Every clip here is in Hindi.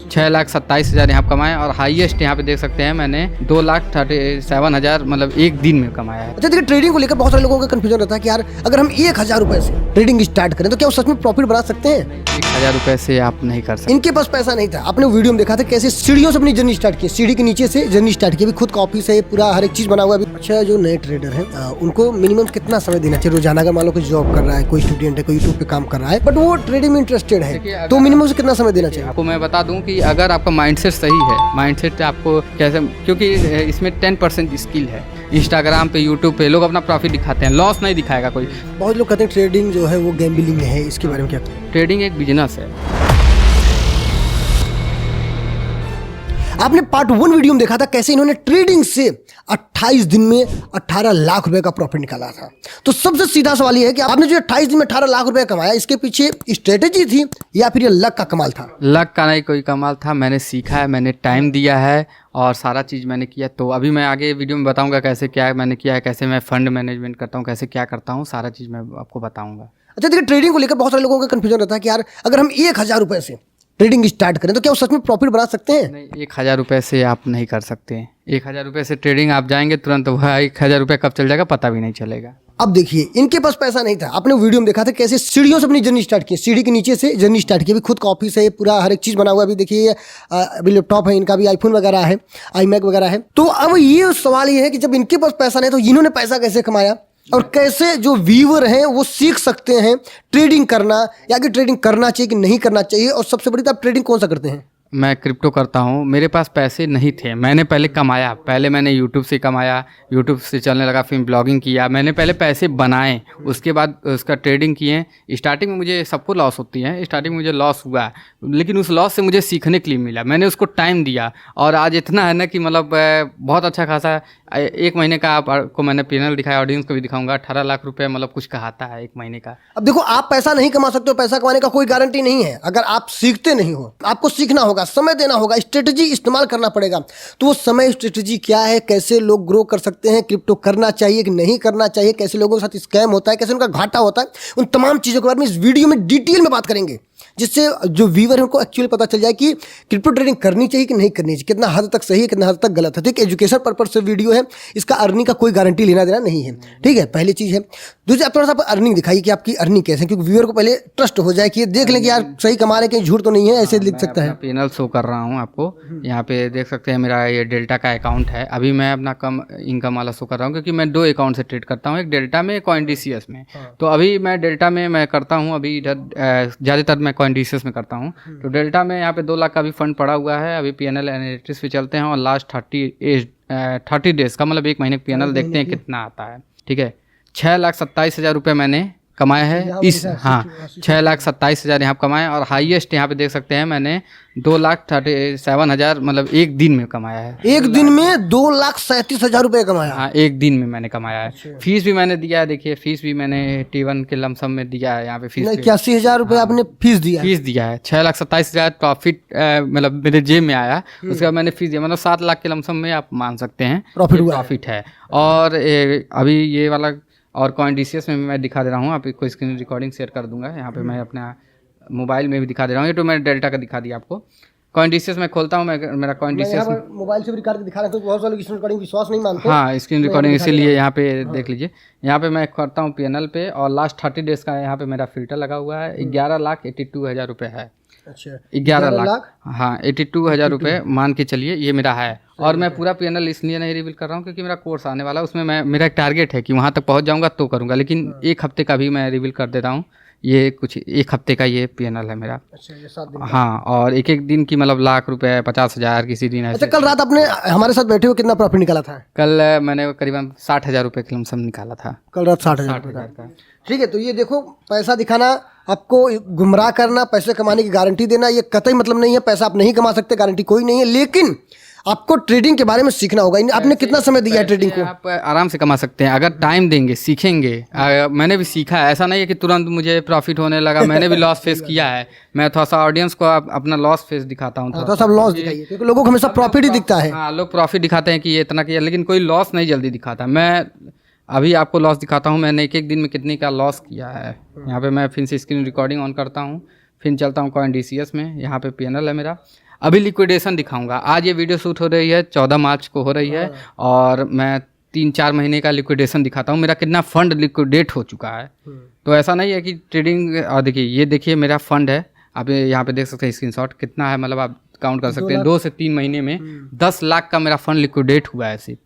6,27,000 यहाँ पे कमाए और हाईएस्ट यहाँ पे देख सकते हैं मैंने 2,37,000 मतलब एक दिन में कमाया है। अच्छा देखिए, ट्रेडिंग को लेकर बहुत सारे लोगों का कंफ्यूजन रहता है कि यार अगर हम 1,000 रुपए से ट्रेडिंग स्टार्ट करें तो क्या वो सच में प्रॉफिट बना सकते हैं? 1,000 रुपये से आप नहीं कर सकते। इनके पास पैसा नहीं था, आपने वीडियो में देखा था कैसे सीढ़ियों से अपनी जर्नी स्टार्ट की, सीढ़ी के नीचे से जर्नी स्टार्ट की, अभी खुद का ऑफिस है, पूरा हर एक चीज बना हुआ है। अच्छा, जो नए ट्रेडर हैं उनको मिनिमम कितना समय देना चाहिए रोजाना? अगर मान लो कोई जॉब कर रहा है, कोई स्टूडेंट है, कोई यूट्यूब पे काम कर रहा है बट वो ट्रेडिंग में इंटरेस्टेड है, तो मिनिमम से कितना समय देना चाहिए? आपको मैं बता दूं कि अगर आपका माइंडसेट सही है, माइंडसेट आपको कैसे, क्योंकि इसमें 10% स्किल है। इंस्टाग्राम पे, यूट्यूब पे लोग अपना प्रॉफिट दिखाते हैं, लॉस नहीं दिखाएगा कोई। बहुत लोग कहते हैं ट्रेडिंग जो है वो गैम्बलिंग है, इसके बारे में क्या? ट्रेडिंग एक बिजनेस है। आपने पार्ट 1 वीडियो में देखा था कैसे इन्होंने ट्रेडिंग से 28 दिन में 18 लाख रुपए का प्रॉफिट निकाला था। तो सबसे सीधा सवाल ये है कि आपने जो 28 दिन में 18 लाख रुपए कमाया, इसके पीछे स्ट्रेटेजी थी या फिर ये लक का कमाल था? लक का नहीं कोई कमाल था, मैंने सीखा है, मैंने टाइम दिया है और सारा चीज़ मैंने किया। तो अभी मैं आगे वीडियो में बताऊंगा कैसे क्या मैंने किया है, कैसे मैं फंड मैनेजमेंट करता हूँ, कैसे क्या करता हूँ, सारा चीज़ मैं आपको बताऊँगा। अच्छा देखिए, ट्रेडिंग को लेकर बहुत सारे लोगों का कंफ्यूजन रहता है कि यार अगर हम 1,000 रुपए से ट्रेडिंग स्टार्ट करें तो क्या वो सच में प्रॉफिट बना सकते हैं? नहीं, 1,000 रुपये से आप नहीं कर सकते। 1,000 रुपये से ट्रेडिंग आप जाएंगे तुरंत, वह 1,000 रुपये कब चल जाएगा पता भी नहीं चलेगा। अब देखिए, इनके पास पैसा नहीं था, आपने वीडियो में देखा था कैसे सीढ़ियों से अपनी जर्नी स्टार्ट की, सीढ़ी के नीचे से जर्नी स्टार्ट की, अभी खुद का ऑफिस है, पूरा हर एक चीज बना हुआ है। अभी देखिए अभी लैपटॉप है इनका, भी आईफोन वगैरह है, iMac वगैरह है। तो अब ये सवाल ये है कि जब इनके पास पैसा नहीं तो इन्होंने पैसा कैसे कमाया और कैसे जो व्यूअर हैं वो सीख सकते हैं ट्रेडिंग करना, या कि ट्रेडिंग करना चाहिए कि नहीं करना चाहिए? और सबसे बड़ी तो आप ट्रेडिंग कौन सा करते हैं? मैं क्रिप्टो करता हूँ। मेरे पास पैसे नहीं थे, मैंने पहले कमाया, पहले मैंने यूट्यूब से कमाया, यूट्यूब से चलने लगा, फिर ब्लॉगिंग किया, मैंने पहले पैसे बनाए, उसके बाद उसका ट्रेडिंग किए। स्टार्टिंग में मुझे सबको लॉस होती है, स्टार्टिंग में मुझे लॉस हुआ, लेकिन उस लॉस से मुझे सीखने के लिए मिला, मैंने उसको टाइम दिया और आज इतना है ना कि मतलब बहुत अच्छा खासा 1 महीने का आपको मैंने पैनल दिखाया, ऑडियंस को भी दिखाऊंगा, 18 लाख रुपये मतलब कुछ कहाता है 1 महीने का। अब देखो, आप पैसा नहीं कमा सकते हो, पैसा कमाने का कोई गारंटी नहीं है अगर आप सीखते नहीं हो। आपको सीखना होगा, समय देना होगा, स्ट्रेटजी इस्तेमाल करना पड़ेगा। तो वो समय, स्ट्रेटजी क्या है, कैसे लोग ग्रो कर सकते हैं, क्रिप्टो करना चाहिए कि नहीं करना चाहिए, कैसे लोगों के साथ स्कैम होता है, कैसे उनका घाटा होता है, उन तमाम चीज़ों के बारे में इस वीडियो में डिटेल में बात करेंगे, जिससे जो व्यूअर है उनको एक्चुअली पता चल जाए कि क्रिप्टो ट्रेडिंग करनी चाहिए कि नहीं करनी चाहिए, कितना हद तक सही है, कितना हद तक गलत है। तो एक एजुकेशन पर्पज से वीडियो है, इसका अर्निंग का कोई गारंटी लेना देना नहीं है, ठीक है, पहली चीज़ है। दूसरी, आप थोड़ा सा अर्निंग दिखाइए कि आपकी अर्निंग कैसे है, क्योंकि व्यूअर को पहले ट्रस्ट हो जाए कि ये देख लें कि यार सही कमा रहे हैं, कहीं झूठ तो नहीं है, ऐसे लिख सकता है। पैनल शो कर रहा हूँ आपको, यहाँ पे देख सकते हैं मेरा ये डेल्टा का अकाउंट है। अभी मैं अपना कम इनकम वाला शो कर रहा हूँ क्योंकि मैं 2 अकाउंट से ट्रेड करता हूँ, एक डेल्टा में, एक CoinDCS में। तो अभी मैं डेल्टा में मैं करता हूँ, अभी इधर ज़्यादातर मैं CoinDCS में करता हूँ। तो डेल्टा में यहाँ पे 2 लाख का भी फंड पड़ा हुआ है। अभी PNL एनालिटिक्स पे चलते हैं और लास्ट 30 डेज का मतलब 1 महीने का PNL देखते हैं कितना आता है, ठीक है। 6,27,000 रुपये मैंने कमाया है इस, हाँ 6,27,000 यहाँ कमाए और हाईएस्ट यहाँ पे देख सकते हैं मैंने 2,37,000 मतलब एक दिन में कमाया है। एक दिन में 2,37,000 रुपये कमाया? हाँ, एक दिन में मैंने कमाया है। फीस भी मैंने दिया है, देखिए फीस भी मैंने T1 के लमसम में दिया है, यहाँ पे फीस 81,000 रुपये आपने फीस दिया? फीस दिया है। 6,27,000 प्रॉफिट मतलब मेरे जेब में आया, उसके बाद मैंने फीस दिया, मतलब 7 लाख के लमसम में आप मान सकते हैं प्रॉफिट है। और अभी ये वाला और CoinDCS में मैं दिखा दे रहा हूँ, आपको स्क्रीन रिकॉर्डिंग शेयर कर दूंगा, यहाँ पे मैं अपना मोबाइल में भी दिखा दे रहा हूँ। ये तो मैंने डेल्टा का दिखा दिया आपको। CoinDCS में खोलता हूँ, मैं मेरा CoinDCS मोबाइल से भी रिकॉर्ड दिखा रहा हूँ, बहुत सारे स्क्रीन रिकॉर्डिंग विश्वास नहीं मानते। हाँ, स्क्रीन रिकॉर्डिंग इसीलिए यहाँ पे देख लीजिए। यहाँ पे मैं करता हूँ PNL पे और लास्ट 30 डेज का यहाँ पे मेरा फिल्टर लगा हुआ है। 11,82,000 रुपये है। अच्छा, 11 लाख, हाँ 82,000 रुपये मान के चलिए, ये मेरा है। और मैं पूरा PNL इसलिए नहीं रिवील कर रहा हूँ क्योंकि मेरा कोर्स आने वाला है, उसमें मेरा एक टारगेट है कि वहाँ तक पहुँच जाऊँगा तो करूँगा, लेकिन 1 हफ्ते का भी मैं रिवील कर देता हूँ। ये कुछ 1 हफ्ते का ये PNL है मेरा। अच्छा, ये 7 दिन? हाँ, और एक दिन की मतलब लाख रुपए, 50,000 किसी दिन ऐसे। अच्छा, कल रात आपने हमारे साथ बैठे हुए कितना प्रॉफिट निकाला था? कल मैंने करीबन 60,000 रुपये के लमसम निकाला था। कल रात 60,000 का। ठीक है, तो ये देखो, पैसा दिखाना, आपको गुमराह करना, पैसे कमाने की गारंटी देना, ये कतई मतलब नहीं है। पैसा आप नहीं कमा सकते, गारंटी कोई नहीं है, लेकिन आपको ट्रेडिंग के बारे में सीखना होगा। आपने कितना समय दिया है ट्रेडिंग को? आप आराम से कमा सकते हैं अगर टाइम देंगे, सीखेंगे। मैंने भी सीखा है, ऐसा नहीं है कि तुरंत मुझे प्रॉफिट होने लगा, मैंने भी लॉस फेस किया है। मैं थोड़ा सा ऑडियंस को अपना लॉस फेस दिखाता हूँ, थोड़ा सा लॉस दिखाइए, क्योंकि लोगों को हमेशा प्रॉफिट ही दिखता है। हाँ, लोग प्रॉफिट दिखाते हैं कि ये इतना किया, लेकिन कोई लॉस नहीं जल्दी दिखाता। मैं अभी आपको लॉस दिखाता हूँ, मैंने एक दिन में कितने का लॉस किया है। यहाँ पे मैं फिर से स्क्रीन रिकॉर्डिंग ऑन करता हूँ, फिर चलता हूँ CoinDCS में, यहाँ पे PNL है मेरा। अभी लिक्विडेशन दिखाऊंगा। आज ये वीडियो शूट हो रही है 14 मार्च को हो रही है और मैं 3-4 महीने का लिक्विडेशन दिखाता हूँ, मेरा कितना फंड लिक्विडेट हो चुका है। तो ऐसा नहीं है कि ट्रेडिंग, और देखिए ये देखिए मेरा फंड है, आप यहाँ पे देख सकते हैं स्क्रीनशॉट कितना है, मतलब आप काउंट कर सकते हैं 2 से 3 महीने में 10 लाख का मेरा फंड लिक्विडेट हुआ है सिर्फ।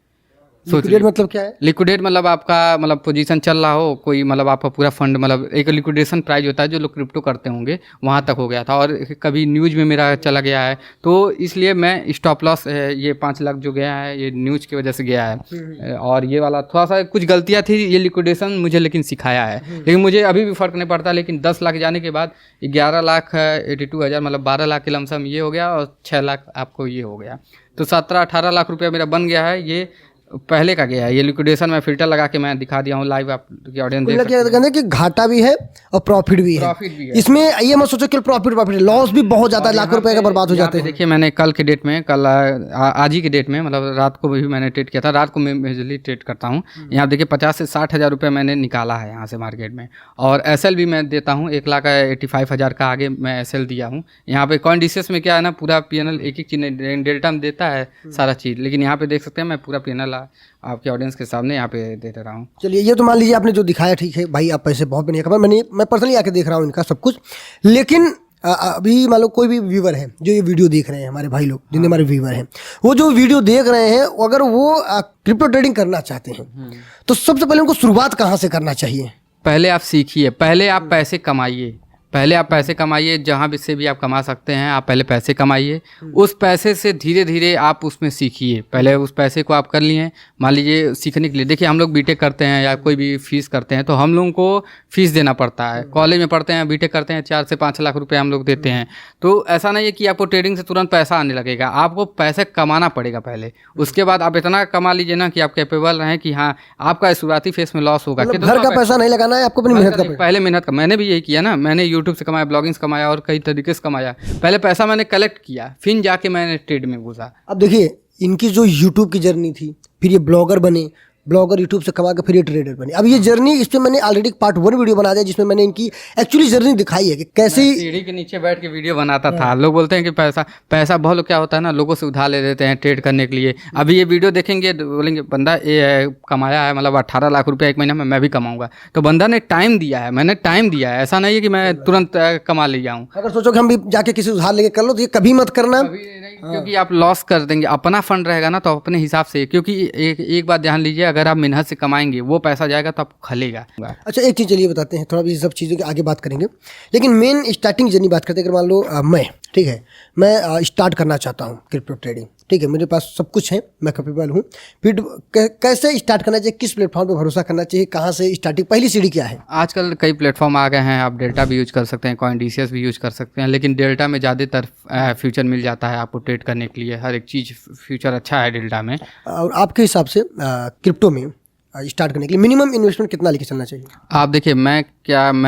लिक्विडेट मतलब क्या है? लिक्विडेट मतलब आपका मतलब पोजीशन चल रहा हो कोई, मतलब आपका पूरा फंड, मतलब एक लिक्विडेशन प्राइस होता है जो लोग क्रिप्टो करते होंगे, वहाँ तक हो गया था और कभी न्यूज़ में मेरा चला गया है, तो इसलिए मैं स्टॉप लॉस ये 5 लाख जो गया है ये न्यूज़ की वजह से गया है। और ये वाला थोड़ा सा कुछ गलतियाँ थी, ये लिक्विडेशन मुझे लेकिन सिखाया है, लेकिन मुझे अभी भी फ़र्क नहीं पड़ता। लेकिन 10 लाख जाने के बाद 11,82,000 मतलब 12 लाख के लमसम ये हो गया और 6 लाख आपको ये हो गया, तो 17-18 लाख रुपया मेरा बन गया है। ये पहले का गया है, ये लिक्विडेशन में फ़िल्टर लगा के मैं दिखा दिया हूँ लाइव, आपकी ऑडियंस देख सकते हैं। कहते हैं कि घाटा भी है और प्रॉफिट भी है। इसमें ये मत सोचो कि प्रॉफिट लॉस भी बहुत ज़्यादा, लाखों रुपए का बर्बाद हो जाते हैं। देखिए मैंने कल के डेट में, कल आज ही के डेट में, मतलब रात को भी मैंने ट्रेड किया था, रात को मैं मेजरली ट्रेड करता हूँ। यहाँ देखिए 50 से 60 हज़ार रुपये मैंने निकाला है यहाँ से मार्केट में, और SL भी मैं देता हूँ 1,85,000 का आगे मैं SL दिया हूँ। यहाँ पे CoinDCS में क्या है ना, पूरा PNL एक एक चीज़ डेल्टा में देता है सारा चीज़, लेकिन यहाँ पे देख सकते हैं मैं पूरा PNL आपके ऑडियंस के सामने यहाँ पे दे रहा हूँ। चलिए ये तो मान लीजिए आपने जो दिखाया, ठीक है भाई, आप पैसे बहुत बढ़िया खबर, मैं पर्सनली आके देख रहा हूँ इनका सब कुछ। लेकिन अभी मान लो कोई भी व्यूवर है जो ये वीडियो देख रहे हैं, हमारे भाई लोग जितने हमारे व्यूवर हैं, वो जो वीडियो देख रहे हैं, अगर वो क्रिप्टो ट्रेडिंग करना चाहते हैं तो सबसे पहले उनको शुरुआत कहाँ से करना चाहिए? पहले आप सीखिए, पहले आप पैसे कमाइए, पहले आप पैसे कमाइए, जहाँ भी से भी आप कमा सकते हैं आप पहले पैसे कमाइए। उस पैसे से धीरे धीरे आप उसमें सीखिए। पहले उस पैसे को आप कर लिए, मान लीजिए सीखने के लिए, देखिए हम लोग बीटेक करते हैं या कोई भी फीस करते हैं तो हम लोगों को फीस देना पड़ता है। कॉलेज में पढ़ते हैं, बीटेक करते हैं, 4 से 5 लाख रुपए हम लोग देते हैं। तो ऐसा नहीं है कि आपको ट्रेडिंग से तुरंत पैसा आने लगेगा, आपको पैसे कमाना पड़ेगा पहले। उसके बाद आप इतना कमा लीजिए ना कि आप कैपेबल रहें कि हाँ आपका शुरुआती फेस में लॉस होगा, घर का पैसा नहीं लगाना है आपको, अपनी मेहनत का, पहले मेहनत का। मैंने भी यही किया ना, मैंने यूट्यूब से कमाया, ब्लॉगिंग से कमाया और कई तरीके से कमाया। पहले पैसा मैंने कलेक्ट किया, फिर जाके मैंने ट्रेड में घुसा। अब देखिए इनकी जो यूट्यूब की जर्नी थी, फिर ये ब्लॉगर बने, ब्लॉगर यूट्यूब से कमा के फिर ये ट्रेडर बने। अब ये जर्नी, इस पे मैंने ऑलरेडी पार्ट 1 वीडियो बना दिया जिसमें मैंने इनकी एक्चुअली जर्नी दिखाई है कि कैसे सीढ़ी के नीचे बैठ के वीडियो बनाता था। लोग बोलते हैं कि पैसा बहुत लोग क्या होता है ना, लोगों से उधार ले लेते हैं ट्रेड करने के लिए। अभी ये वीडियो देखेंगे बोलेंगे बंदा ये कमाया है, मतलब 18 लाख रुपया एक महीना में मैं भी कमाऊंगा। तो बंदा ने टाइम दिया है, मैंने टाइम दिया है, ऐसा नहीं है कि मैं तुरंत कमा ले जाऊँ। अगर सोचो कि हम भी जाके किसी उधार लेके कर लो तो ये कभी मत करना, क्योंकि आप लॉस कर देंगे। अपना फंड रहेगा ना तो अपने हिसाब से, क्योंकि एक बात ध्यान लीजिए, अगर आप मेहनत से कमाएंगे वो पैसा जाएगा तो आपको खलेगा। अच्छा एक चीज़ चलिए बताते हैं, थोड़ा भी सब चीज़ों के आगे बात करेंगे, लेकिन मेन स्टार्टिंग जर्नी बात करते हैं। अगर मान लो मैं, ठीक है, मैं स्टार्ट करना चाहता हूँ क्रिप्टो ट्रेडिंग, ठीक है, मेरे पास सब कुछ है, मैं कैपेबल हूँ, फिर कैसे स्टार्ट करना चाहिए, किस प्लेटफॉर्म पे भरोसा करना चाहिए, कहाँ से स्टार्टिंग, पहली सीढ़ी क्या है? आजकल कई प्लेटफॉर्म आ गए हैं, आप डेल्टा भी यूज कर सकते हैं, CoinDCS भी यूज कर सकते हैं, लेकिन डेल्टा में ज़्यादातर फ्यूचर मिल जाता है आपको ट्रेड करने के लिए। हर एक चीज़ फ्यूचर अच्छा है डेल्टा में। और आपके हिसाब से क्रिप्टो में स्टार्ट करने के लिए मिनिमम इन्वेस्टमेंट कितना लेके चलना चाहिए? आप देखिए मैं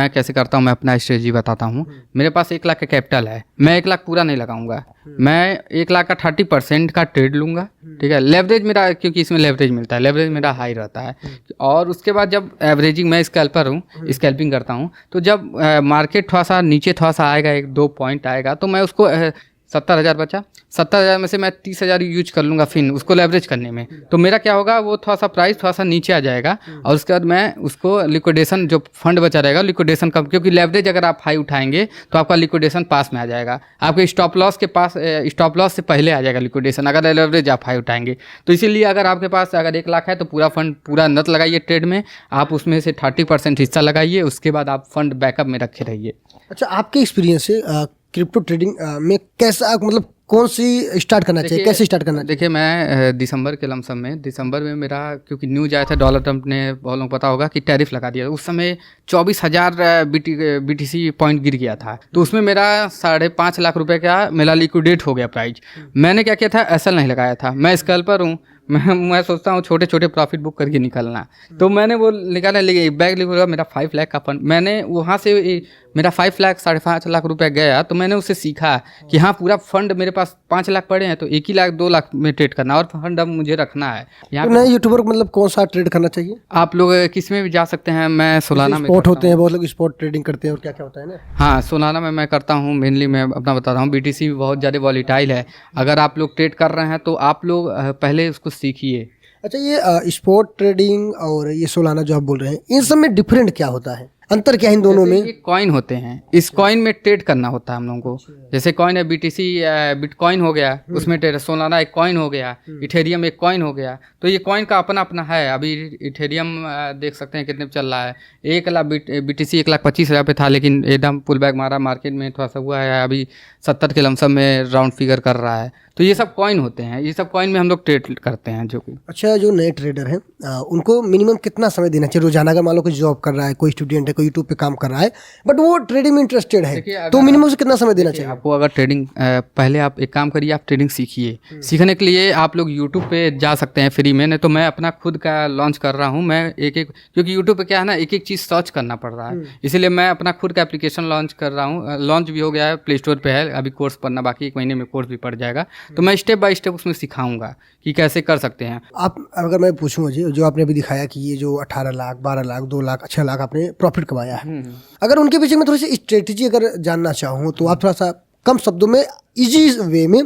कैसे करता हूँ, मैं अपना स्ट्रेटजी बताता हूँ। मेरे पास 1 लाख का कैपिटल है, मैं 1 लाख पूरा नहीं लगाऊंगा, मैं 1 लाख का 30% का ट्रेड लूँगा, ठीक है। लेवरेज मेरा, क्योंकि इसमें लेवरेज मिलता है, लेवरेज मेरा हाई रहता है। और उसके बाद जब एवरेजिंग, मैं स्कैल्पर हूँ, स्कैल्पिंग करता हूँ, तो जब मार्केट थोड़ा सा नीचे थोड़ा सा आएगा, 1-2 पॉइंट आएगा, तो मैं उसको 70,000 बचा, 70,000 में से मैं 30,000 यूज कर लूँगा फिर उसको लेवरेज करने में। तो मेरा क्या होगा, वो थोड़ा सा प्राइस थोड़ा सा नीचे आ जाएगा और उसके बाद मैं उसको लिक्विडेशन, जो फंड बचा रहेगा लिक्विडेशन कम, क्योंकि लेवरेज अगर आप हाई उठाएंगे तो आपका लिक्विडेशन पास में आ जाएगा, आपके स्टॉप लॉस के पास, स्टॉप लॉस से पहले आ जाएगा लिक्विडेशन, अगर लेवरेज आप हाई उठाएंगे। तो इसीलिए अगर आपके पास अगर 1 लाख है तो पूरा फंड, पूरा नत लगाइए ट्रेड में, आप उसमें से 30% हिस्सा लगाइए, उसके बाद आप फंड बैकअप में रखे रहिए। अच्छा आपके एक्सपीरियंस से क्रिप्टो ट्रेडिंग में कैसा, मतलब कौन सी स्टार्ट करना चाहिए, कैसे स्टार्ट करना चाहिए? देखिए मैं दिसंबर के लमसम में, दिसंबर में मेरा, क्योंकि न्यूज़ आया था, डोनाल्ड ट्रंप ने, बहुत लोगों को पता होगा कि टैरिफ लगा दिया, उस समय 24,000 BTC पॉइंट गिर गया था। तो उसमें मेरा 5.5 लाख रुपए का मेरा लिक्विडेट हो गया प्राइस। मैंने क्या किया था, SL नहीं लगाया था, मैं स्कैल्पर हूँ, मैं सोचता हूँ छोटे छोटे प्रॉफिट बुक करके निकलना। तो मैंने वो निकाला, लेकिन बैग लिखा मेरा 5 लाख का फंड, मैंने वहाँ से मेरा 5 लाख 5.5 लाख रुपया गया। तो मैंने उससे सीखा कि हाँ पूरा फंड मेरे पास 5 लाख पड़े हैं तो 1 ही लाख 2 लाख में ट्रेड करना, और फंड अब मुझे रखना है। यहाँ तो नए यूट्यूबर को मतलब कौन सा ट्रेड करना चाहिए? आप लोग किस में भी जा सकते हैं, मैं सोलाना में स्पॉट होते हैं, बहुत लोग स्पॉट ट्रेडिंग करते हैं और क्या क्या होता है ना। हाँ सोलाना में मैं करता हूँ मेनली। मैं अपना बता रहा हूँ, BTC बहुत ज़्यादा वॉलीटाइल है। अगर आप लोग ट्रेड कर रहे हैं तो आप लोग पहले उसको सीखिए। अच्छा, ये स्पॉट ट्रेडिंग और ये सोलाना जो आप बोल रहे हैं, इन सब में डिफरेंट क्या होता है, अंतर क्या है इन दोनों में? ये कॉइन होते हैं, इस कॉइन में ट्रेड करना होता है हम लोगों को। जैसे कॉइन है BTC बिटकॉइन हो गया, उसमें ट्रेड। सोलाना एक कॉइन हो गया, इथेरियम एक कॉइन हो गया। तो ये कॉइन का अपना अपना है। अभी इथेरियम देख सकते हैं कितने पे चल रहा है। 1 लाख BTC 1,25,000 पे था, लेकिन एकदम पुल बैक मारा मार्केट में, थोड़ा सा हुआ है। अभी 70 के लमसम में राउंड फिगर कर रहा है। तो ये सब कॉइन होते हैं, ये सब कॉइन में हम लोग ट्रेड करते हैं जो कि। अच्छा, जो नए ट्रेडर हैं उनको मिनिमम कितना समय देना चाहिए रोजाना? अगर मान लो कोई जॉब कर रहा है, कोई स्टूडेंट है, कोई यूट्यूब पे काम कर रहा है, बट वो ट्रेडिंग में इंटरेस्टेड है, तो मिनिमम से कितना समय देना चाहिए? आपको अगर ट्रेडिंग पहले आप एक काम करिए, आप ट्रेडिंग सीखिए। सीखने के लिए आप लोग यूट्यूब पे जा सकते हैं फ्री में। नहीं तो मैं अपना खुद का लॉन्च कर रहा हूँ। मैं एक क्योंकि यूट्यूब पे क्या है ना, एक एक चीज़ सर्च करना पड़ रहा है, इसीलिए मैं अपना खुद का एप्लीकेशन लॉन्च कर रहा हूँ। लॉन्च भी हो गया है, प्ले स्टोर पे है। अभी कोर्स पढ़ना बाकी, 1 महीने में कोर्स भी पड़ जाएगा। तो मैं स्टेप बाय स्टेप उसमें सिखाऊंगा कि कैसे कर सकते हैं आप। अगर मैं पूछूँ जी, जो आपने अभी दिखाया कि ये जो 18 लाख 12 लाख 2 लाख 6 लाख आपने प्रॉफिट कमाया है, अगर उनके पीछे में थोड़ी सी स्ट्रेटेजी अगर जानना चाहूँ तो आप थोड़ा सा कम शब्दों में इजी वे में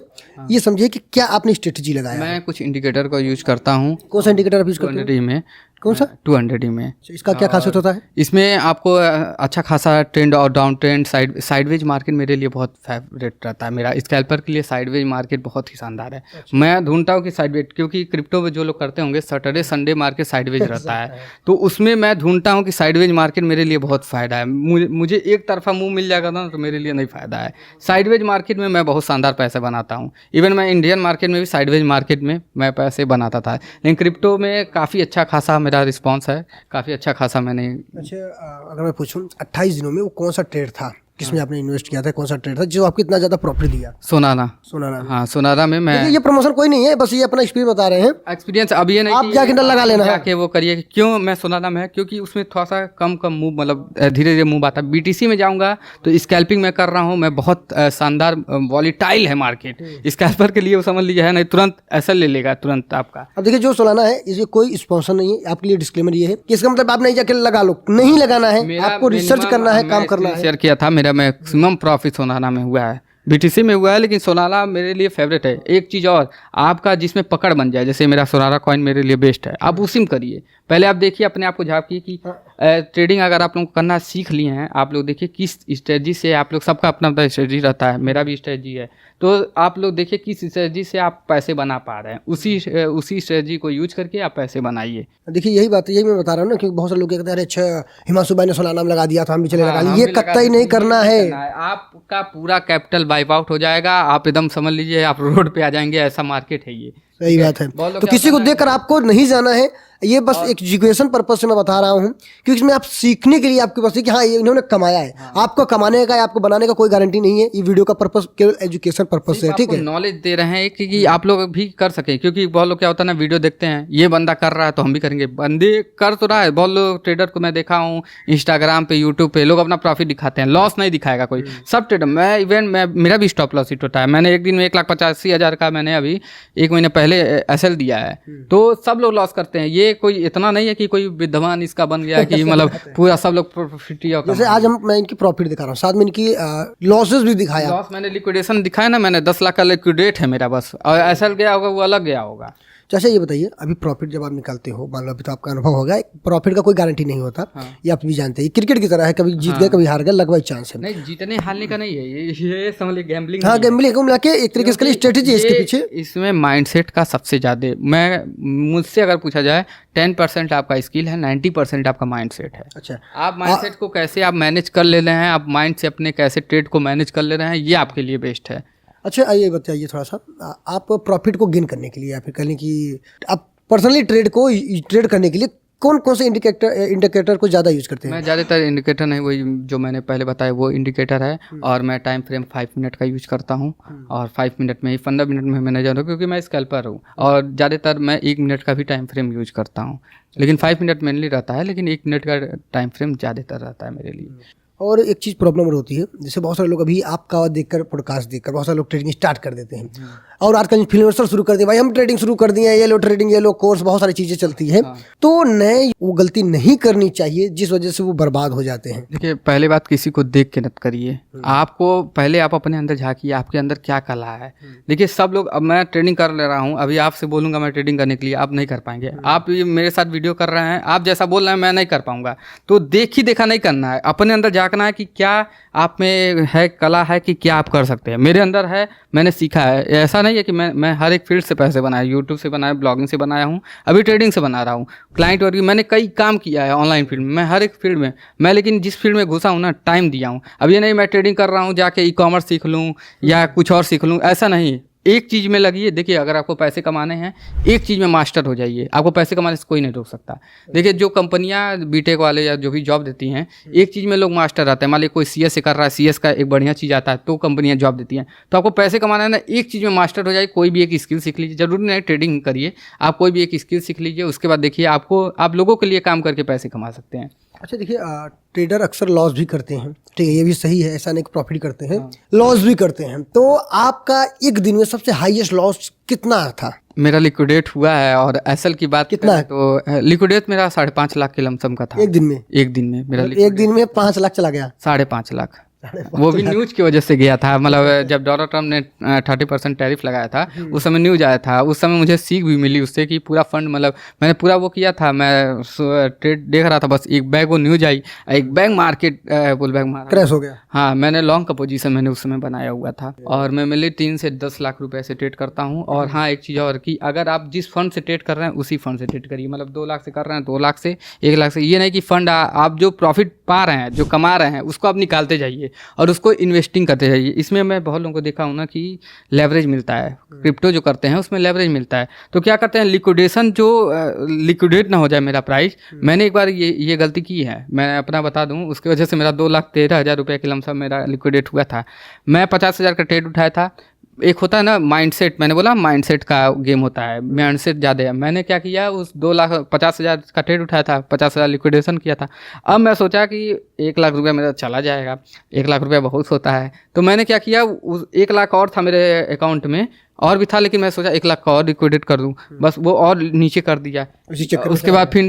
ये समझिए कि क्या आपने स्ट्रेटेजी लगाया? मैं कुछ इंडिकेटर का यूज करता हूँ। कौन सा इंडिकेटर आप यूज करते हैं? 200 में। कौन सा? 200 में। इसका क्या खासियत होता है? इसमें आपको अच्छा खासा ट्रेंड और डाउन ट्रेंड, साइडवेज मार्केट मेरे लिए बहुत फेवरेट रहता है। मेरा स्कैल्पर के लिए साइडवेज मार्केट बहुत ही शानदार है। मैं ढूंढता हूँ कि साइडवेज, क्योंकि क्रिप्टो में जो लोग करते होंगे सैटरडे संडे मार्केट साइडवेज रहता है, तो उसमें मैं ढूंढता हूँ कि साइडवेज मार्केट मेरे लिए बहुत फ़ायदा है। मुझे एक तरफा मुँह मिल जाएगा ना तो मेरे लिए नहीं फ़ायदा है। साइडवेज मार्केट में मैं बहुत शानदार पैसे बनाता हूँ। इवन मैं इंडियन मार्केट में भी साइडवेज मार्केट में मैं पैसे बनाता था, लेकिन क्रिप्टो में काफ़ी अच्छा खासा मेरा रिस्पॉन्स है, काफ़ी अच्छा खासा मैंने। अच्छा, अगर मैं पूछूं 28 दिनों में वो कौन सा ट्रेड था, किसमें आपने इन्वेस्ट किया था, कौन सा ट्रेड था जो आपको इतना ज्यादा प्रॉफिट दिया? सोनाना। हाँ, सोनारा में मैं। ये प्रमोशन कोई नहीं है, बस ये अपना एक्सपीरियंस बता रहे हैं। एक्सपीरियंस अब ये नहीं आप जाके डर लगा लेना, जाके वो करिए। क्यों मैं सोनारा में है, क्योंकि उसमें थोड़ा सा कम मूव, मतलब धीरे धीरे मूव आता है। BTC में जाऊंगा तो स्कैल्पिंग में कर रहा हूँ मैं, बहुत शानदार वॉलीटाइल है मार्केट। स्कैल्पर के लिए वो समझ लीजिए है नहीं, तुरंत ऐसा ले लेगा तुरंत आपका। अब देखिए, जो सोलाना है इसके कोई स्पॉन्सर नहीं है, आपके लिए डिस्क्लेमर ये है कि इसका मतलब आप नहीं जाके लगा लो, नहीं लगाना है, आपको रिसर्च करना है, काम करना है। शेयर किया था, मेरा मैक्सिमम प्रॉफिट सोनाना में हुआ है, BTC में हुआ है, लेकिन सोनारा मेरे लिए फेवरेट है। एक चीज़ और, आपका जिसमें पकड़ बन जाए, जैसे मेरा सोनारा कॉइन मेरे लिए बेस्ट है, आप उसी में करिए। पहले आप देखिए, अपने आप को झाँकिए कि ट्रेडिंग अगर आप लोग करना सीख लिए हैं, आप लोग देखिए किस स्ट्रेटजी से आप लोग, सबका अपना अपना स्ट्रेटजी रहता है, मेरा भी स्ट्रेटजी है, तो आप लोग देखिए किस स्ट्रेटजी से आप पैसे बना पा रहे हैं, उसी स्ट्रेटजी को यूज करके आप पैसे बनाइए। देखिए, यही बात है, यही मैं बता रहा हूँ ना, क्योंकि बहुत सारे लोग कहते हैं अरे अच्छा हिमांशु भाई ने सोलाना में लगा दिया था, हम भी चले लगा लिए। ये कतई नहीं करना है। आपका पूरा कैपिटल वाइप आउट हो जाएगा, आप एकदम समझ लीजिए आप रोड पे आ जाएंगे, ऐसा मार्केट है ये। सही बात है। तो किसी को देखकर आपको नहीं जाना है, ये बस एक एजुकेशन पर्पज से मैं बता रहा हूँ, क्योंकि इसमें आप सीखने के लिए आपके पास है कि हाँ ये इन्होंने कमाया है। आपको कमाने का, आपको बनाने का कोई गारंटी नहीं है। ये वीडियो का पर्पस केवल एजुकेशन पर्पज से है, ठीक है? नॉलेज दे रहे हैं कि आप लोग भी कर सके, क्योंकि बहुत लोग क्या होता है ना, वीडियो देखते हैं ये बंदा कर रहा है तो हम भी करेंगे। बंदे कर तो रहा है, बहुत लोग ट्रेडर को मैं देखा हूँ इंस्टाग्राम पे, यूट्यूब पे, लोग अपना प्रॉफिट दिखाते हैं, लॉस नहीं दिखाएगा कोई। सब ट्रेडर, मैं मेरा भी स्टॉप लॉस हिट होता है। मैंने एक दिन में 1,85,000 का मैंने अभी 1 महीने पहले SL दिया है, तो सब लोग लॉस करते हैं। ये कोई इतना नहीं है कि कोई विद्वान इसका बन गया कि मतलब पूरा सब लोग प्रॉफिट। जैसे आज मैं इनकी प्रॉफिट दिखा रहा हूँ, साथ में इनकी लॉसेस भी दिखाया। लॉस मैंने लिक्विडेशन दिखाया ना, मैंने 10 लाख का लिक्विडेट है मेरा बस, और SL गया होगा वो अलग गया होगा। अच्छा, ये बताइए, अभी प्रॉफिट जब आप निकालते हो, मान लो अभी तो आपका अनुभव होगा, प्रॉफिट का कोई गारंटी नहीं होता। ये आप भी जानते हैं, क्रिकेट की तरह है, कभी जीत गए कभी हार गए, लगभग चांस है। नहीं, जीतने हारने का नहीं है ये समझ लीजिए गैम्बलिंग। हाँ, गैम्बलिंग को मिला के एक तरीके से स्ट्रेटेजी है इसके पीछे। इसमें माइंडसेट का सबसे ज़्यादा, मुझसे अगर पूछा जाए 10% आपका स्किल है, 90% आपका माइंडसेट है। अच्छा, आप माइंडसेट को कैसे आप मैनेज कर ले रहे हैं, आप माइंड से अपने कैसे ट्रेड को मैनेज कर ले रहे हैं, ये आपके लिए बेस्ट है। अच्छा, ये बताइए थोड़ा सा, आप प्रॉफिट को गेन करने के लिए या फिर कहने की आप पर्सनली ट्रेड करने के लिए कौन कौन से इंडिकेटर को ज़्यादा यूज करते हैं? मैं ज़्यादातर इंडिकेटर नहीं, वही जो मैंने पहले बताया वो इंडिकेटर है। और मैं टाइम फ्रेम 5 मिनट का यूज करता हूँ। और 5 मिनट में ही 15 मिनट में मैंने जानता हूँ, क्योंकि मैं स्कैल्पर हूँ। और ज़्यादातर मैं 1 मिनट का भी टाइम फ्रेम यूज करता हूँ, लेकिन 5 मिनट मेनली रहता है, लेकिन 1 मिनट का टाइम फ्रेम ज़्यादातर रहता है मेरे लिए। और एक चीज़ प्रॉब्लम और होती है, जैसे बहुत सारे लोग अभी आपका देखकर, पॉडकास्ट देखकर बहुत सारे लोग ट्रेडिंग स्टार्ट कर देते हैं। और आजकल इन्फ्लुएंसर शुरू कर दिए, भाई हम ट्रेडिंग शुरू कर दिए हैं, ये लो ट्रेडिंग, ये लो कोर्स, बहुत सारी चीज़ें चलती है। तो नए वो गलती नहीं करनी चाहिए जिस वजह से वो बर्बाद हो जाते हैं। देखिए, पहले बात किसी को देख के मत करिए। आपको पहले आप अपने अंदर झांकिए, आपके अंदर क्या कला है। देखिए, सब लोग, अब मैं ट्रेडिंग कर ले रहा हूँ, अभी आपसे बोलूँगा मैं ट्रेडिंग करने के लिए, आप नहीं कर पाएंगे। आप ये मेरे साथ वीडियो कर रहे हैं, आप जैसा बोल रहे हैं मैं नहीं कर पाऊंगा। तो देख ही देखा नहीं करना है, अपने अंदर झांकना है कि क्या आप में है, कला है कि क्या आप कर सकते हैं। मेरे अंदर है, मैंने सीखा है। ऐसा नहीं है कि मैं हर एक फील्ड से पैसे बनाया, यूट्यूब से बनाया, ब्लॉगिंग से बनाया हूँ, अभी ट्रेडिंग से बना रहा हूँ, क्लाइंट वर्क, मैंने कई काम किया है ऑनलाइन फील्ड में, मैं हर एक फील्ड में मैं, लेकिन जिस फील्ड में घुसा हूँ ना, टाइम दिया हूँ। अब ये नहीं मैं ट्रेडिंग कर रहा हूँ जाके ई-कॉमर्स सीख लूँ या कुछ और सीख लूँ, ऐसा नहीं। एक चीज़ में लगिए। देखिए, अगर आपको पैसे कमाने हैं, एक चीज़ में मास्टर हो जाइए, आपको पैसे कमाने से कोई नहीं रोक सकता। देखिए, जो कंपनियां बीटेक वाले या जो भी जॉब देती हैं, एक चीज़ में लोग मास्टर रहते हैं। मान लीजिए कोई सीएस से कर रहा है, सीएस का एक बढ़िया चीज़ आता है तो कंपनियां जॉब देती हैं। तो आपको पैसे कमाना है ना, एक चीज़ में मास्टर हो जाए, कोई भी एक स्किल सीख लीजिए। जरूरी नहीं ट्रेडिंग करिए, आप कोई भी एक स्किल सीख लीजिए, उसके बाद देखिए आप लोगों के लिए काम करके पैसे कमा सकते हैं। अच्छा, देखिए, ट्रेडर अक्सर लॉस भी करते हैं, ठीक है, ये भी सही है, ऐसा नहीं कि प्रॉफिट करते हैं, लॉस भी करते हैं। तो आपका एक दिन में सबसे हाईएस्ट लॉस कितना था? मेरा लिक्विडेट हुआ है। और एसएल की बात कितना है? तो लिक्विडेट मेरा 5.5 लाख के लमसम का था। एक दिन में? एक दिन में मेरा एक दिन में 5 लाख चला गया? 5.5 लाख। वो भी न्यूज की वजह से गया था। मतलब जब डोनाल्ड ट्रम्प ने 30% टैरिफ लगाया था, उस समय न्यूज आया था। उस समय मुझे सीख भी मिली उससे कि पूरा फंड, मतलब मैंने पूरा वो किया था, मैं ट्रेड देख रहा था, बस एक बैग वो न्यूज आई, एक बैग मार्केट बुल बैग मारा, क्रैश हो गया। हाँ, मैंने लॉन्ग का पोजीशन मैंने उस समय बनाया हुआ था। और मैं मेनली 3 से 10 लाख रुपए से ट्रेड करता हूँ। और हाँ, एक चीज़ और कि अगर आप जिस फंड से ट्रेड कर रहे हैं उसी फंड से ट्रेड करिए। मतलब 2 लाख से कर रहे हैं, 2 लाख से, 1 लाख से, ये नहीं कि फंड आप जो प्रॉफिट पा रहे हैं, जो कमा रहे हैं, उसको आप निकालते जाइए और उसको इन्वेस्टिंग करते जाइए। इसमें मैं बहुत लोगों को देखा हूँ ना कि लेवरेज मिलता है, क्रिप्टो जो करते हैं उसमें लेवरेज मिलता है। तो क्या करते हैं, लिक्विडेशन, जो लिक्विडेट ना हो जाए मेरा प्राइस। मैंने एक बार ये गलती की है, मैं अपना बता दूं, उसकी वजह से मेरा 2,13,000 रुपये के लमसम मेरा लिक्विडेट हुआ था। मैं 50,000 का ट्रेड उठाया था। एक होता है ना माइंडसेट, मैंने बोला माइंडसेट का गेम होता है, माइंडसेट ज़्यादा है। मैंने क्या किया, उस 2,50,000 का ट्रेड उठाया था, 50,000 लिक्विडेशन किया था। अब मैं सोचा कि 1 लाख रुपया मेरा चला जाएगा, 1 लाख रुपया बहुत होता है। तो मैंने क्या किया, उस 1 लाख और था मेरे अकाउंट में, और भी था, लेकिन मैं सोचा 1 लाख का और लिक्विडेट कर दूं, बस वो और नीचे कर दिया। उसके बाद फिर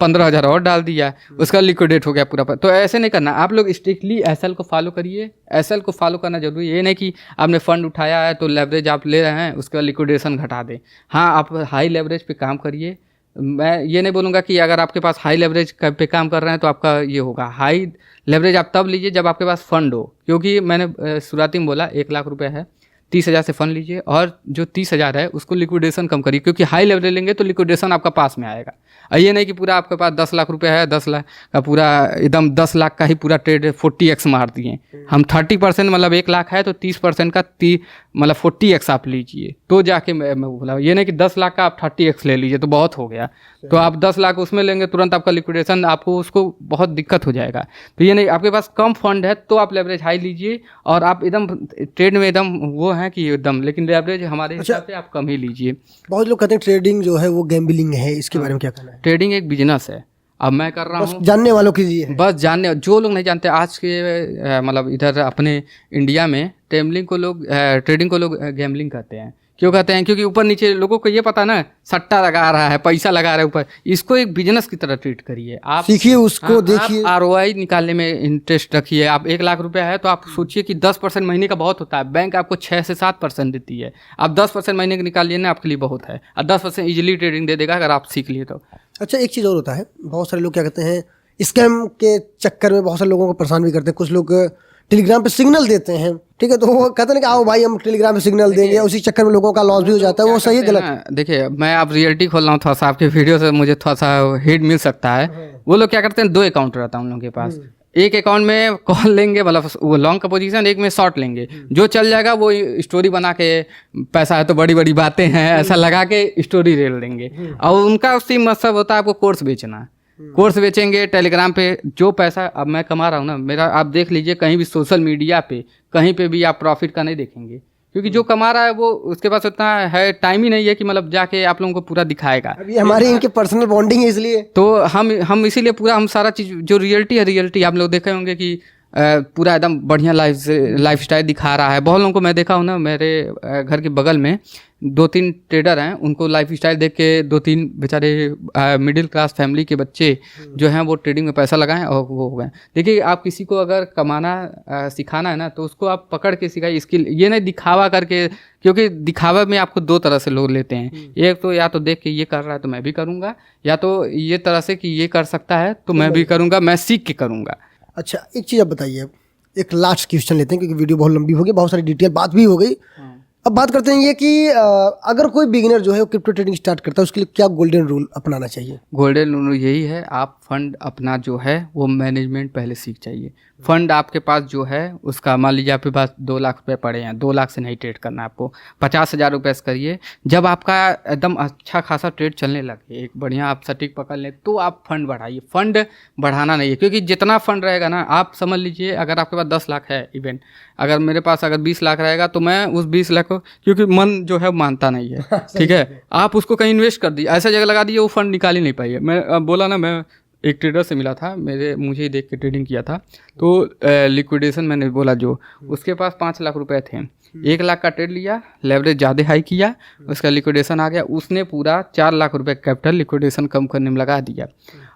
15,000 और डाल दिया, उसका लिक्विडेट हो गया पूरा। तो ऐसे नहीं करना, आप लोग स्ट्रिक्टली एसएल को फॉलो करिए। एसएल को फॉलो करना जरूरी है। ये नहीं कि आपने फंड उठाया है तो लेवरेज आप ले रहे हैं, उसके बाद लिक्विडेशन घटा दें। हाँ, आप हाई लेवरेज पे काम करिए। मैं ये नहीं बोलूँगा कि अगर आपके पास हाई लेवरेज पे काम कर रहे हैं तो आपका ये होगा। हाई लेवरेज आप तब लीजिए जब आपके पास फंड हो, क्योंकि मैंने शुरुआती में बोला 1 लाख रुपये है, 30,000 से फंड लीजिए, और जो 30,000 है उसको लिक्विडेशन कम करिए, क्योंकि हाई लेवरेज लेंगे तो लिक्विडेशन आपका पास में आएगा। और ये नहीं कि पूरा आपके पास 10 लाख रुपया है, 10 लाख का पूरा एकदम 10 लाख का ही पूरा ट्रेड 40x मार दिए हम। 30% मतलब 1 लाख है तो 30% का मतलब 40x आप लीजिए, तो जाके मैं बोला, ये नहीं कि 10 लाख का आप 30x ले लीजिए तो बहुत हो गया। तो आप 10 लाख उसमें लेंगे, तुरंत आपका लिक्विडेशन, आपको उसको बहुत दिक्कत हो जाएगा। तो ये नहीं, आपके पास कम फंड है तो आप लेवरेज हाई लीजिए, और आप एकदम ट्रेड में एकदम वो है कि एकदम, लेकिन लेवरेज हमारे हिसाब से आप कम ही लीजिए। बहुत लोग कहते हैं ट्रेडिंग जो है वो गैम्बलिंग है, इसके बारे में क्या कहना है? ट्रेडिंग एक बिजनेस है। अब मैं कर रहा हूँ, जानने वालों के लिए, बस जानने, जो लोग नहीं जानते आज के मतलब इधर अपने इंडिया में ट्रेडिंग को लोग गैम्बलिंग कहते हैं। क्यों कहते हैं? क्योंकि ऊपर नीचे लोगों को ये पता ना, सट्टा लगा रहा है, पैसा लगा रहा है ऊपर। इसको एक बिजनेस की तरह ट्रीट करिए, आप सीखिए उसको, देखिए, ROI निकालने में इंटरेस्ट रखिए। आप 1 लाख रुपया है तो आप सोचिए कि 10% महीने का बहुत होता है। बैंक आपको 6 से 7% देती है, आप 10% महीने का निकालिए ना, आपके लिए बहुत है। और 10% इजीली ट्रेडिंग दे देगा अगर आप सीख लिए तो। अच्छा, एक चीज़ और होता है, बहुत सारे लोग क्या कहते हैं, स्कैम के चक्कर में बहुत सारे लोगों को परेशान भी करते हैं। कुछ लोग टेलीग्राम पे सिग्नल देते हैं, ठीक है, तो वो कहते हैं कि आओ भाई हम टेलीग्राम पे सिग्नल देंगे, उसी चक्कर में लोगों का लॉस भी हो जाता है। वो सही है गलत? देखिए, मैं आप रियलिटी खोल रहा हूँ, थोड़ा सा आपके वीडियो से मुझे थोड़ा सा हिट मिल सकता है। वो लोग क्या करते हैं, 2 अकाउंट रहता है उन लोगों के पास। एक अकाउंट में कॉल लेंगे, मतलब वो लॉन्ग का पोजीशन, एक में शॉर्ट लेंगे। जो चल जाएगा वो स्टोरी बना के, पैसा है तो बड़ी बड़ी बातें हैं ऐसा लगा के स्टोरी रेल देंगे। और उनका उसी मतलब होता है आपको कोर्स बेचना। कोर्स बेचेंगे टेलीग्राम पे। जो पैसा अब मैं कमा रहा हूँ ना, मेरा आप देख लीजिए कहीं भी सोशल मीडिया पे कहीं पे भी आप प्रॉफिट का नहीं देखेंगे, क्योंकि जो कमा रहा है वो उसके पास उतना है टाइम ही नहीं है कि मतलब जाके आप लोगों को पूरा दिखाएगा। अभी हमारी इनके पर्सनल बॉन्डिंग है इसलिए तो हम इसीलिए पूरा हम सारा चीज़ जो रियलिटी है, रियलिटी आप लोग देखे होंगे कि पूरा एकदम बढ़िया लाइफ स्टाइल दिखा रहा है। बहुत लोगों को मैं देखा हूँ ना, मेरे घर के बगल में 2-3 ट्रेडर हैं, उनको लाइफ स्टाइल देख के 2-3 बेचारे मिडिल क्लास फैमिली के बच्चे जो हैं वो ट्रेडिंग में पैसा लगाएं और वो हो गए। देखिए, आप किसी को अगर कमाना सिखाना है ना, तो उसको आप पकड़ के सिखाइए, स्किल, ये नहीं दिखावा करके, क्योंकि दिखावा में आपको 2 तरह से लोग लेते हैं। एक तो या तो देख के ये कर रहा है तो मैं भी करूँगा, या तो ये तरह से कि ये कर सकता है तो मैं भी करूँगा, मैं सीख के करूँगा। अच्छा, एक चीज़ आप बताइए, एक लास्ट क्वेश्चन लेते हैं क्योंकि वीडियो बहुत लंबी हो गई, बहुत सारी डिटेल बात भी हो गई। अब बात करते हैं ये कि अगर कोई बिगिनर जो है वो क्रिप्टो ट्रेडिंग स्टार्ट करता है, उसके लिए क्या गोल्डन रूल अपनाना चाहिए? गोल्डन रूल यही है, आप फंड अपना जो है वो मैनेजमेंट पहले सीख चाहिए। फंड आपके पास जो है उसका, मान लीजिए आपके पास 2 लाख रुपए पड़े हैं, 2 लाख से नहीं ट्रेड करना है आपको, 50,000 रुपये से करिए। जब आपका एकदम अच्छा खासा ट्रेड चलने लगे, एक बढ़िया आप सटीक पकड़ लें, तो आप फंड बढ़ाइए। फंड बढ़ाना नहीं है, क्योंकि जितना फंड रहेगा ना, आप समझ लीजिए अगर आपके पास 10 लाख है इवेंट, अगर मेरे पास अगर 20 लाख रहेगा तो मैं उस 20 लाख को, क्योंकि मन जो है मानता नहीं है, ठीक है, आप उसको कहीं इन्वेस्ट कर दीजिए, ऐसा जगह लगा दीजिए वो फंड निकाल ही नहीं पाइए। मैं बोला ना, मैं एक ट्रेडर से मिला था, मुझे ही देख के ट्रेडिंग किया था, तो लिक्विडेशन मैंने बोला, जो उसके पास 5 लाख रुपए थे, 1 लाख का ट्रेड लिया, लेवरेज ज़्यादा हाई किया, उसका लिक्विडेशन आ गया, उसने पूरा 4 लाख रुपए कैपिटल लिक्विडेशन कम करने में लगा दिया।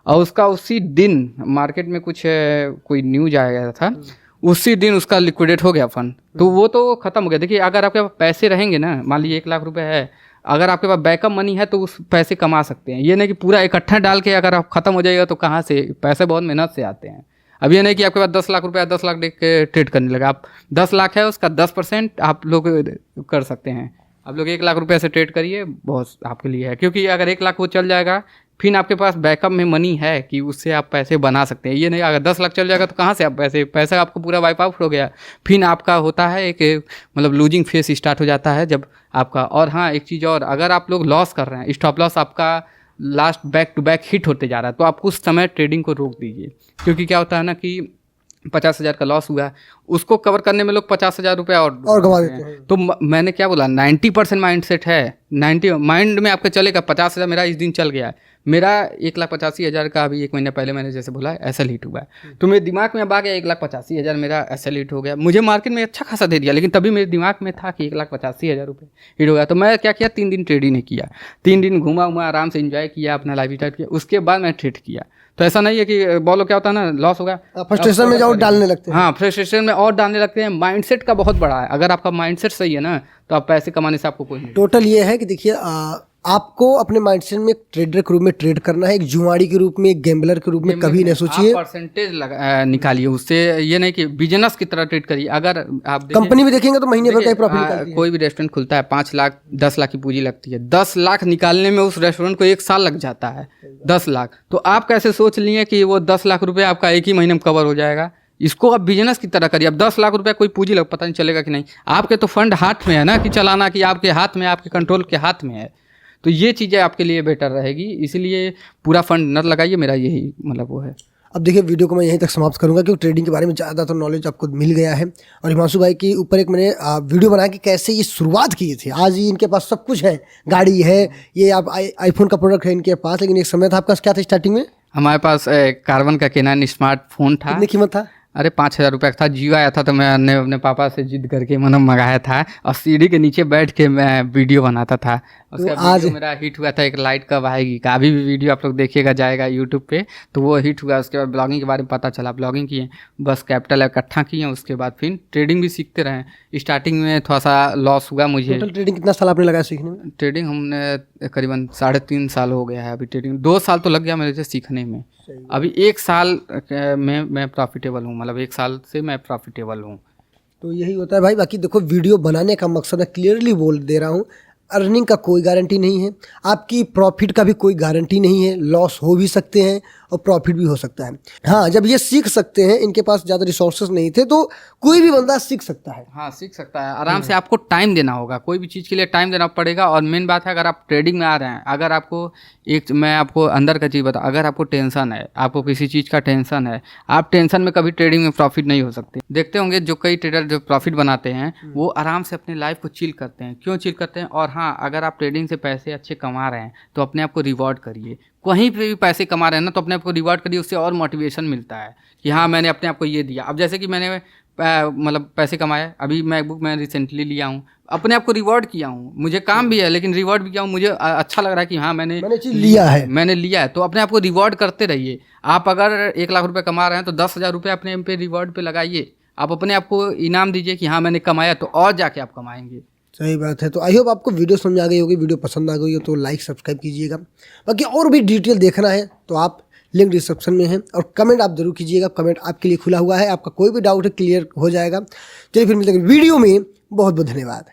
और उसका उसी दिन मार्केट में कुछ कोई न्यूज आ गया था, उसी दिन उसका लिक्विडेट हो गया फंड, तो वो तो खत्म हो गया। देखिए, अगर आपके पास पैसे रहेंगे ना, मान लीजिए 1 लाख रुपए है, अगर आपके पास बैकअप मनी है तो उस पैसे कमा सकते हैं। ये नहीं कि पूरा इकट्ठा डाल के अगर आप खत्म हो जाएगा तो कहाँ से, पैसे बहुत मेहनत से आते हैं। अब ये नहीं कि आपके पास 10 लाख रुपया 10 लाख देख के ट्रेड करने लगा, आप 10 लाख है उसका 10% आप लोग कर सकते हैं। आप लोग 1 लाख रुपये से ट्रेड करिए, बहुत आपके लिए है, क्योंकि अगर 1 लाख वो चल जाएगा, फिर आपके पास बैकअप में मनी है कि उससे आप पैसे बना सकते हैं। ये नहीं अगर 10 लाख चल जाएगा तो कहाँ से आप पैसा आपको पूरा वाइप आउट हो गया, फिर आपका होता है एक मतलब लूजिंग फेस स्टार्ट हो जाता है जब आपका। और हाँ, एक चीज़ और, अगर आप लोग लॉस कर रहे हैं, स्टॉप लॉस आपका last back to back hit होते जा रहा है, तो आप कुछ समय ट्रेडिंग को रोक दीजिए। क्योंकि क्या होता है ना कि 50,000 का लॉस हुआ, उसको कवर करने में लोग 50,000 रुपये और गंवा देते हैं। तो मैंने क्या बोला, 90% माइंड सेट है, 90 माइंड में आपका चलेगा। 50,000 मेरा इस दिन चल गया है, मेरा 1,85,000 का अभी 1 महीना पहले मैंने जैसे बोला एसएल हिट हुआ है, तो मेरे दिमाग में अब आ गया 1,85,000 मेरा एसएल हिट हो गया। मुझे मार्केट में अच्छा खासा दे दिया, लेकिन तभी मेरे दिमाग में था कि 1,85,000 रुपये हिट हो गया। तो मैं क्या किया, 3 दिन ट्रेड ही नहीं किया, 3 दिन घूमा आराम से इंजॉय किया, अपना लाइफ स्टाइल किया, उसके बाद मैं ट्रेड किया। तो ऐसा नहीं है कि बोलो क्या होता है ना, लॉस होगा, फ्रस्ट्रेशन में जाओ डालने लगते हैं। हाँ, फ्रस्ट्रेशन में और डालने लगते हैं। माइंडसेट का बहुत बड़ा है, अगर आपका माइंडसेट सही है ना, तो आप पैसे कमाने से आपको कोई नहीं। टोटल ये है कि देखिए, आपको अपने माइंडसेट में ट्रेडर के रूप में ट्रेड करना है, एक जुआड़ी के रूप में, एक गैम्बलर के रूप में कभी नहीं सोचिए। परसेंटेज निकालिए उससे, ये नहीं कि बिजनेस की तरह ट्रेड करिए। अगर आप कंपनी भी देखेंगे तो महीने भर का प्रॉफिट निकालती है। कोई भी रेस्टोरेंट खुलता है, 5 लाख 10 लाख की पूंजी लगती है, 10 लाख निकालने में उस रेस्टोरेंट को 1 साल लग जाता है, 10 लाख। तो आप कैसे सोच लिए कि वो 10 लाख रुपये आपका एक ही महीने में कवर हो जाएगा? इसको आप बिजनेस की तरह करिए। अब 10 लाख रुपया कोई पूंजी लग, पता नहीं चलेगा कि नहीं, आपके तो फंड हाथ में है ना, कि चलाना कि आपके हाथ में, आपके कंट्रोल के हाथ में है। तो ये चीज़ें आपके लिए बेटर रहेगी, इसलिए पूरा फंड न लगाइए, मेरा यही मतलब वो है। अब देखिए, वीडियो को मैं यहीं तक समाप्त करूंगा क्योंकि ट्रेडिंग के बारे में ज़्यादातर नॉलेज आपको मिल गया है। और हिमांशु भाई के ऊपर एक मैंने वीडियो बनाया कि कैसे ये शुरुआत की थी। आज ही इनके पास सब कुछ है, गाड़ी है, ये आप आईफोन का प्रोडक्ट है इनके पास, लेकिन एक समय था आपका क्या था स्टार्टिंग में? हमारे पास कार्बन का K9 स्मार्टफोन था। कितनी कीमत था? अरे 5,000 रुपये का था। जियो आया था तो मैंने अपने पापा से जिद करके मैंने मंगाया था, और सीढ़ी के नीचे बैठ के मैं वीडियो बनाता था। उसका वीडियो मेरा हिट हुआ था, एक लाइट कब आएगी का अभी भी वीडियो आप लोग देखिएगा, जाएगा यूट्यूब पे, तो वो हिट हुआ। उसके बाद ब्लॉगिंग के बारे में पता चला, ब्लॉगिंग किए, बस कैपिटल इकट्ठा किए, उसके बाद फिर ट्रेडिंग भी सीखते रहे। स्टार्टिंग में थोड़ा सा लॉस हुआ मुझे। टोटल ट्रेडिंग कितना साल आपने लगाया सीखने में? ट्रेडिंग हमने करीबन 3.5 साल हो गया है अभी। ट्रेडिंग 2 साल तो लग गया मेरे से सीखने में, अभी 1 साल में मैं प्रॉफिटेबल हूँ, मतलब 1 साल से मैं प्रॉफिटेबल हूँ। तो यही होता है भाई। बाकी देखो, वीडियो बनाने का मकसद है, क्लियरली बोल दे रहा हूँ, अर्निंग का कोई गारंटी नहीं है, आपकी प्रॉफिट का भी कोई गारंटी नहीं है। लॉस हो भी सकते हैं और प्रॉफिट भी हो सकता है। हाँ, जब ये सीख सकते हैं, इनके पास ज़्यादा रिसोर्सेज नहीं थे, तो कोई भी बंदा सीख सकता है। हाँ, सीख सकता है आराम से। आपको टाइम देना होगा, कोई भी चीज़ के लिए टाइम देना पड़ेगा। और मेन बात है, अगर आप ट्रेडिंग में आ रहे हैं, अगर आपको मैं आपको अंदर का चीज़ बता, अगर आपको टेंशन है, आपको किसी चीज़ का टेंशन है, आप टेंशन में कभी ट्रेडिंग में प्रॉफिट नहीं हो सकते। देखते होंगे जो कई ट्रेडर जो प्रॉफिट बनाते हैं वो आराम से अपनी लाइफ को चिल करते हैं। क्यों चिल करते हैं? और हाँ, अगर आप ट्रेडिंग से पैसे अच्छे कमा रहे हैं तो अपने आप को रिवॉर्ड करिए। कहीं पे भी पैसे कमा रहे हैं ना, तो अपने आप को रिवॉर्ड करिए। उससे और मोटिवेशन मिलता है कि हाँ, मैंने अपने आप को ये दिया। अब जैसे कि मैंने मतलब पैसे कमाए, अभी मैकबुक मैं रिसेंटली लिया हूँ, अपने आप को रिवॉर्ड किया हूँ। मुझे काम भी है लेकिन रिवॉर्ड भी किया हूँ। मुझे अच्छा लग रहा है कि हाँ, मैंने चीज़ लिया है। मैंने लिया है। तो अपने आप को रिवॉर्ड करते रहिए। आप अगर 1 लाख रुपए कमा रहे हैं तो 10,000 रुपये अपने पे रिवॉर्ड पे लगाइए। आप अपने आप को इनाम दीजिए कि हाँ, मैंने कमाया, तो और जाके आप कमाएंगे। सही बात है। तो आई होप आपको वीडियो समझ आ गई होगी। वीडियो पसंद आ गई हो तो लाइक सब्सक्राइब कीजिएगा। बाकी और भी डिटेल देखना है तो आप लिंक डिस्क्रिप्शन में है, और कमेंट आप जरूर कीजिएगा। कमेंट आपके लिए खुला हुआ है, आपका कोई भी डाउट है क्लियर हो जाएगा। चलिए फिर मिलते हैं वीडियो में। बहुत बहुत धन्यवाद।